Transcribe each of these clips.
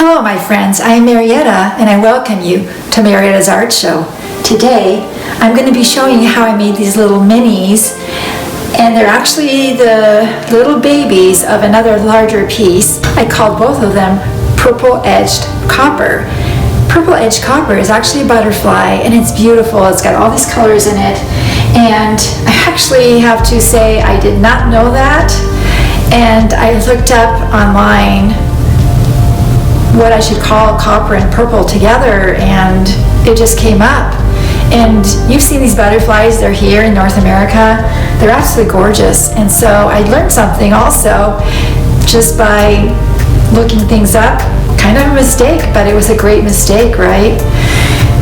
Hello my friends, I am Marietta and I welcome you to Marietta's Art Show. Today I'm going to be showing you how I made these little minis, and they're actually the little babies of another larger piece. I called both of them Purple Edged Copper. Purple Edged Copper is actually a butterfly and it's beautiful. It's got all these colors in it, and I actually have to say I did not know that, and I looked up online what I should call copper and purple together, and it just came up. And you've seen these butterflies, they're here in North America. They're absolutely gorgeous. And so I learned something also just by looking things up. Kind of a mistake, but it was a great mistake, right?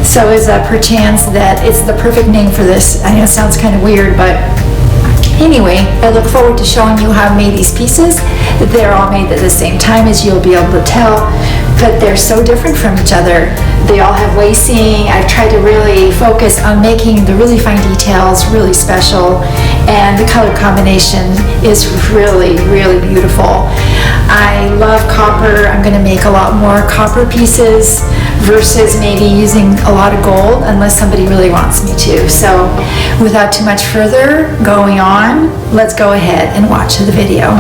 So it's a perchance that it's the perfect name for this. I know it sounds kind of weird, but anyway, I look forward to showing you how I made these pieces. They're all made at the same time, as you'll be able to tell, but they're so different from each other. They all have lacing. I've tried to really focus on making the really fine details really special, and the color combination is really, really beautiful. I love copper. I'm going to make a lot more copper pieces versus maybe using a lot of gold, unless somebody really wants me to. So without too much further going on, let's go ahead and watch the video.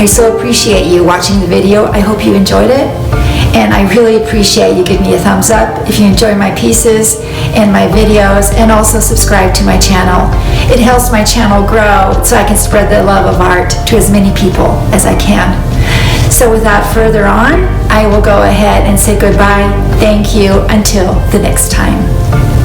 I so appreciate you watching the video. I hope you enjoyed it. And I really appreciate you giving me a thumbs up if you enjoy my pieces and my videos, and also subscribe to my channel. It helps my channel grow so I can spread the love of art to as many people as I can. So without further on, I will go ahead and say goodbye. Thank you until the next time.